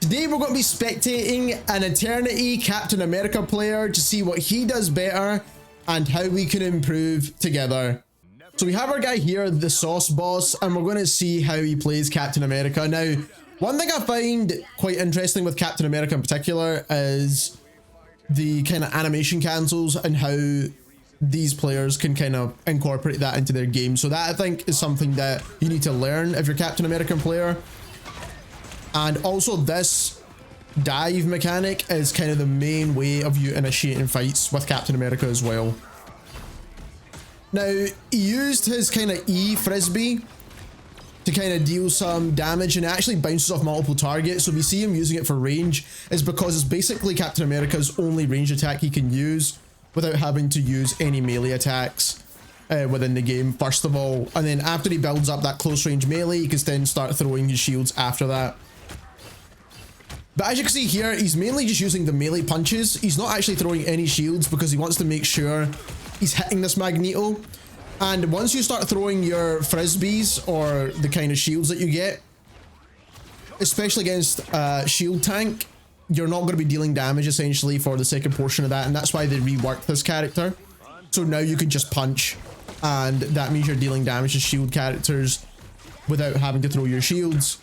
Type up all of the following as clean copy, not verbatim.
Today we're going to be spectating an Eternity Captain America player to see what he does better and how we can improve together. So we have our guy here, the Sauce Boss, and we're going to see how he plays Captain America. Now, one thing I find quite interesting with Captain America in particular is the kind of animation cancels and how these players can kind of incorporate that into their game. So that I think is something that you need to learn if you're a Captain American player. And also this dive mechanic is kind of the main way of you initiating fights with Captain America as well. Now, he used his kind of E frisbee to kind of deal some damage, and it actually bounces off multiple targets. So we see him using it for range is because it's basically Captain America's only range attack he can use without having to use any melee attacks within the game, first of all. And then after he builds up that close range melee, he can then start throwing his shields after that. But as you can see here, he's mainly just using the melee punches. He's not actually throwing any shields because he wants to make sure he's hitting this Magneto. And once you start throwing your frisbees or the kind of shields that you get, especially against shield tank, you're not going to be dealing damage essentially for the second portion of that. And that's why they reworked this character. So now you can just punch, and that means you're dealing damage to shield characters without having to throw your shields.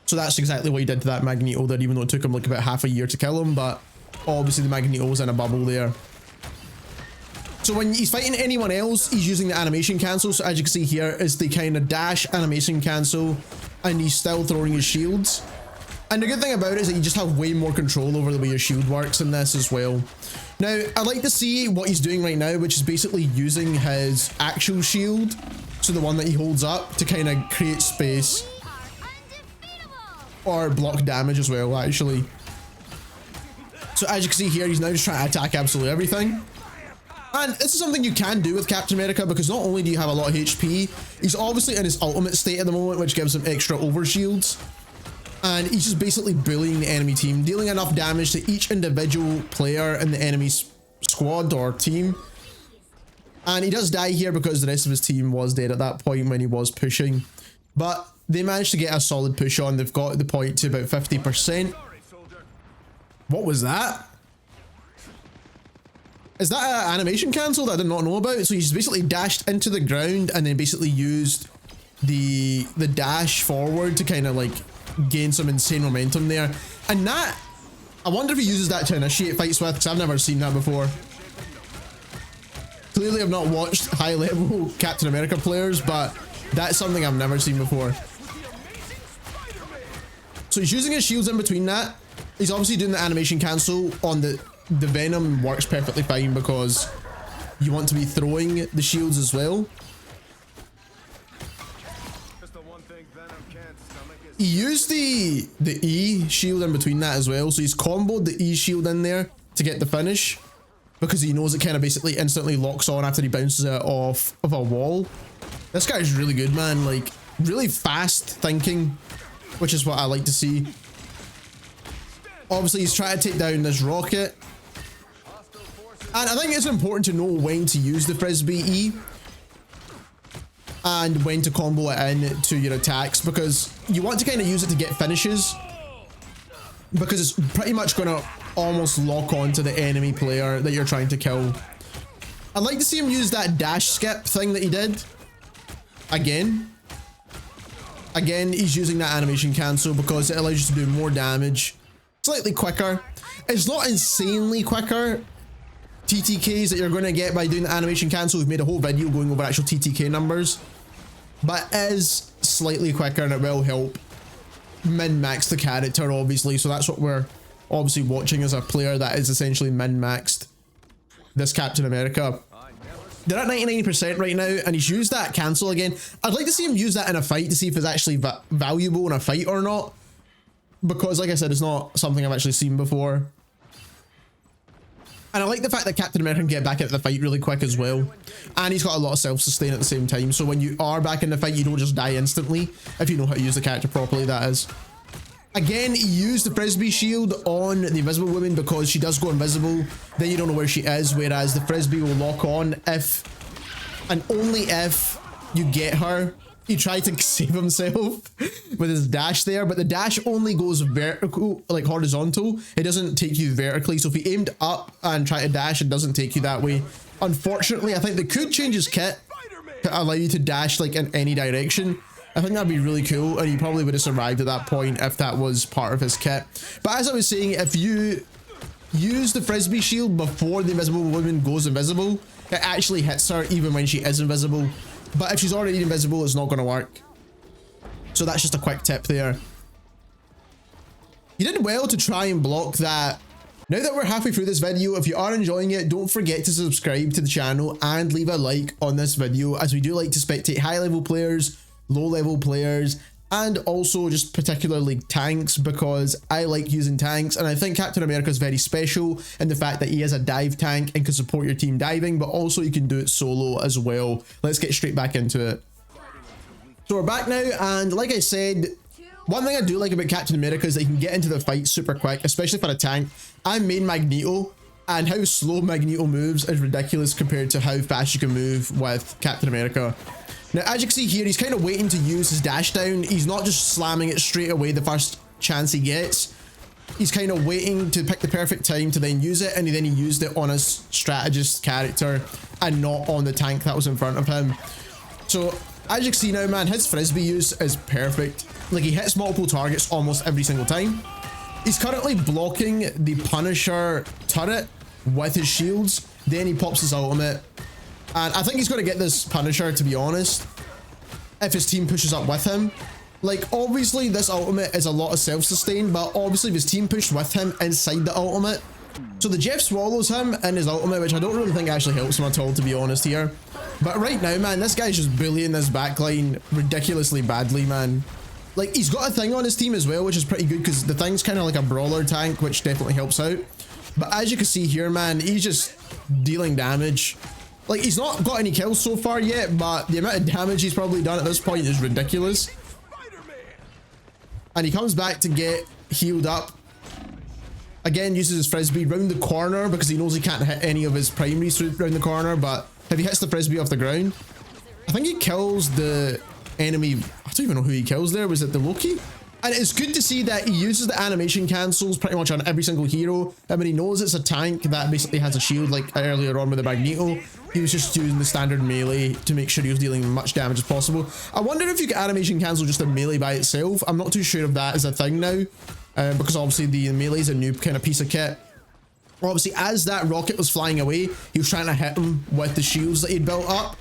So that's exactly what he did to that Magneto there, even though it took him like about half a year to kill him. But obviously the Magneto was in a bubble there. So when he's fighting anyone else, he's using the animation cancel. So as you can see here is the kind of dash animation cancel, and he's still throwing his shields. And the good thing about it is that you just have way more control over the way your shield works in this as well. Now, I'd like to see what he's doing right now, which is basically using his actual shield, so the one that he holds up, to kind of create space. Or block damage as well, actually. So as you can see here, he's now just trying to attack absolutely everything. And this is something you can do with Captain America, because not only do you have a lot of HP, he's obviously in his ultimate state at the moment, which gives him extra overshields. And he's just basically bullying the enemy team, dealing enough damage to each individual player in the enemy's squad or team. And he does die here because the rest of his team was dead at that point when he was pushing. But they managed to get a solid push on. They've got the point to about 50%. What was that? Is that an animation cancel that I did not know about? So he's basically dashed into the ground and then basically used the dash forward to kind of like gain some insane momentum there. And that, I wonder if he uses that to initiate fights with, because I've never seen that before. Clearly I've not watched high level Captain America players, but that's something I've never seen before. So he's using his shields in between that. He's obviously doing the animation cancel on the Venom. Works perfectly fine because you want to be throwing the shields as well. He used the E shield in between that as well. So he's comboed the E shield in there to get the finish, because he knows it kind of basically instantly locks on after he bounces it off of a wall. This guy's really good, man. Like, really fast thinking, which is what I like to see. Obviously, he's trying to take down this rocket. And I think it's important to know when to use the Frisbee E and when to combo it in to your attacks, because you want to kind of use it to get finishes, because it's pretty much going to almost lock on to the enemy player that you're trying to kill. I'd like to see him use that dash skip thing that he did. Again, he's using that animation cancel because it allows you to do more damage, slightly quicker. It's not insanely quicker TTKs that you're going to get by doing the animation cancel. We've made a whole video going over actual TTK numbers, but it is slightly quicker, and it will help min-max the character, obviously. So that's what we're obviously watching, as a player that is essentially min-maxed this Captain America. They're at 99% right now, and he's used that cancel again. I'd like to see him use that in a fight to see if it's actually valuable in a fight or not, because like I said, it's not something I've actually seen before. And I like the fact that Captain America can get back into the fight really quick as well, and he's got a lot of self-sustain at the same time. So when you are back in the fight, you don't just die instantly, if you know how to use the character properly, that is. Again, he used the Frisbee shield on the Invisible Woman because she does go invisible, then you don't know where she is, whereas the Frisbee will lock on if and only if you get her He tried to save himself with his dash there, but the dash only goes vertical, like horizontal. It doesn't take you vertically. So if he aimed up and tried to dash, it doesn't take you that way. Unfortunately, I think they could change his kit to allow you to dash like in any direction. I think that'd be really cool, and he probably would have survived at that point if that was part of his kit. But as I was saying, if you use the Frisbee shield before the invisible woman goes invisible, it actually hits her even when she is invisible. But if she's already invisible, it's not going to work. So that's just a quick tip there. You did well to try and block that. Now that we're halfway through this video, if you are enjoying it, don't forget to subscribe to the channel and leave a like on this video, as we do like to spectate high level players, low level players, and also just particularly tanks, because I like using tanks, and I think Captain America is very special in the fact that he is a dive tank and can support your team diving, but also you can do it solo as well. Let's get straight back into it. So we're back now, and like I said, one thing I do like about Captain America is that he can get into the fight super quick, especially for a tank. I'm main Magneto, and how slow Magneto moves is ridiculous compared to how fast you can move with Captain America. Now, as you can see here, he's kind of waiting to use his dash down. He's not just slamming it straight away the first chance he gets. He's kind of waiting to pick the perfect time to then use it, and then he used it on his strategist character and not on the tank that was in front of him. So, as you can see now, man, his Frisbee use is perfect. Like, he hits multiple targets almost every single time. He's currently blocking the Punisher turret with his shields. Then he pops his ultimate. And I think he's going to get this Punisher, to be honest, if his team pushes up with him. Like, obviously, this ultimate is a lot of self-sustain, but obviously, if his team pushed with him inside the ultimate. So the Jeff swallows him in his ultimate, which I don't really think actually helps him at all, to be honest here. But right now, man, this guy's just bullying this backline ridiculously badly, man. Like, he's got a thing on his team as well, which is pretty good, because the thing's kind of like a brawler tank, which definitely helps out. But as you can see here, man, he's just dealing damage. Like, he's not got any kills so far yet, but the amount of damage he's probably done at this point is ridiculous. And he comes back to get healed up. Again, uses his Frisbee round the corner because he knows he can't hit any of his primaries through round the corner, but if he hits the Frisbee off the ground, I think he kills the enemy. I don't even know who he kills there. Was it the Loki? And it's good to see that he uses the animation cancels pretty much on every single hero. I mean, he knows it's a tank that basically has a shield, like earlier on with the Magneto. He was just using the standard melee to make sure he was dealing as much damage as possible. I wonder if you can animation cancel just a melee by itself. I'm not too sure if that is a thing now, because obviously the melee is a new kind of piece of kit. Obviously, as that rocket was flying away, he was trying to hit him with the shields that he'd built up.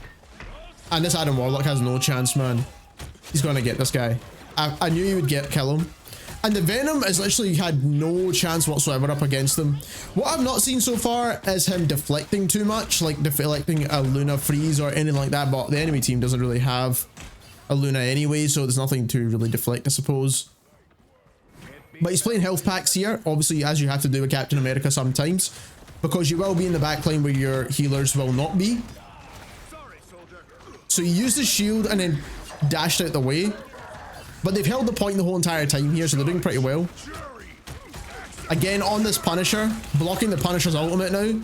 And this Adam Warlock has no chance, man. He's going to get this guy. I knew he would kill him. And the Venom has literally had no chance whatsoever up against him. What I've not seen so far is him deflecting too much, like deflecting a Luna freeze or anything like that, but the enemy team doesn't really have a Luna anyway, so there's nothing to really deflect, I suppose. But he's playing health packs here, obviously, as you have to do with Captain America sometimes, because you will be in the backline where your healers will not be. So he used his shield and then dashed out the way. But they've held the point the whole entire time here, so they're doing pretty well. Again, on this Punisher, blocking the Punisher's ultimate now,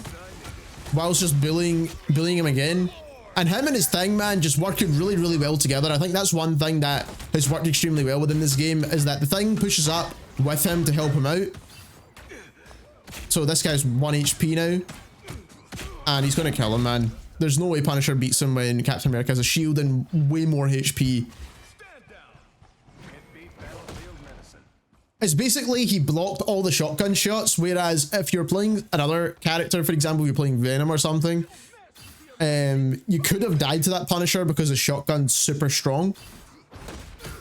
whilst just bullying him again. And him and his thing, man, just working really, really well together. I think that's one thing that has worked extremely well within this game, is that the thing pushes up with him to help him out. So this guy's 1 HP now. And he's going to kill him, man. There's no way Punisher beats him when Captain America has a shield and way more HP. It's basically he blocked all the shotgun shots, whereas if you're playing another character, for example, you're playing Venom or something, you could have died to that Punisher because the shotgun's super strong.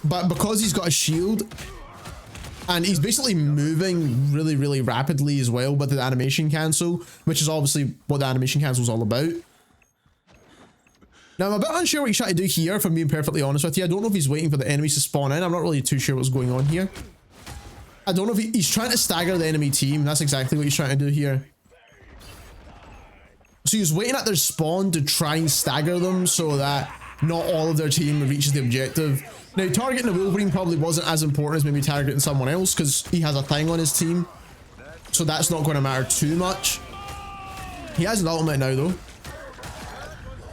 But because he's got a shield, and he's basically moving really, really rapidly as well with the animation cancel, which is obviously what the animation cancel is all about. Now, I'm a bit unsure what he's trying to do here, if I'm being perfectly honest with you. I don't know if he's waiting for the enemies to spawn in. I'm not really too sure what's going on here. I don't know if he's trying to stagger the enemy team. That's exactly what he's trying to do here. So he's waiting at their spawn to try and stagger them so that not all of their team reaches the objective. Now, targeting the Wolverine probably wasn't as important as maybe targeting someone else, because he has a thing on his team. So that's not going to matter too much. He has an ultimate now, though.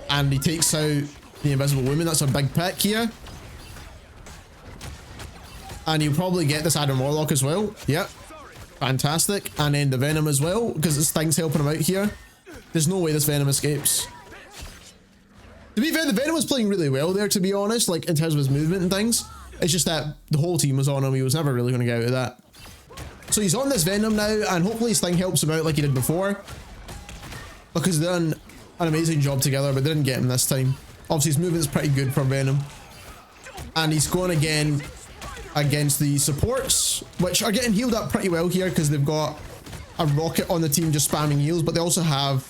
And he takes out the Invisible Woman. That's a big pick here. And you'll probably get this Adam Warlock as well. Yep. Fantastic. And then the Venom as well, because this thing's helping him out here. There's no way this Venom escapes. To be fair, the Venom was playing really well there, to be honest, like in terms of his movement and things. It's just that the whole team was on him. He was never really going to get out of that. So he's on this Venom now, and hopefully his thing helps him out like he did before. Because they done an amazing job together, but they didn't get him this time. Obviously his movement's pretty good for Venom. And he's going again against the supports, which are getting healed up pretty well here because they've got a Rocket on the team just spamming heals, but they also have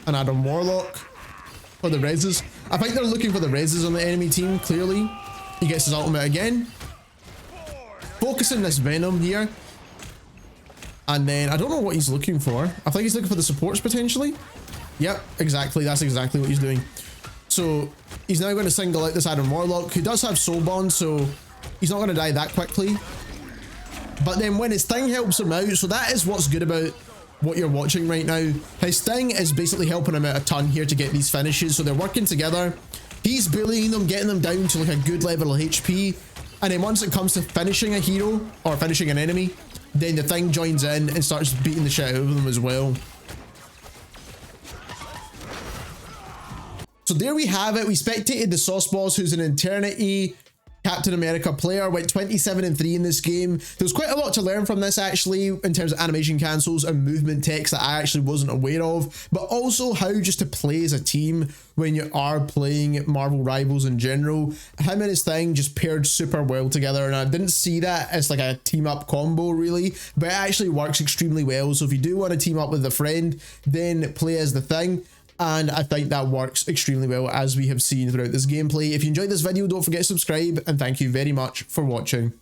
an Adam Warlock for the reses. I think they're looking for the reses on the enemy team, clearly. He gets his ultimate again. Focusing this Venom here. And then, I don't know what he's looking for. I think he's looking for the supports potentially. Yep, exactly. That's exactly what he's doing. So, he's now going to single out this Adam Warlock, who does have Soul Bond, so he's not going to die that quickly. But then when his thing helps him out, so that is what's good about what you're watching right now. His thing is basically helping him out a ton here to get these finishes, so they're working together. He's bullying them, getting them down to like a good level of HP. And then once it comes to finishing a hero, or finishing an enemy, then the thing joins in and starts beating the shit out of them as well. So there we have it. We spectated the Sauce Boss, who's an Eternity Captain America player, went 27-3 in this game. There was quite a lot to learn from this actually, in terms of animation cancels and movement techs that I actually wasn't aware of, but also how just to play as a team when you are playing Marvel Rivals in general. Him and his thing just paired super well together, and I didn't see that as like a team up combo really, but it actually works extremely well. So if you do want to team up with a friend, then play as the thing. And I think that works extremely well, as we have seen throughout this gameplay. If you enjoyed this video, don't forget to subscribe, and thank you very much for watching.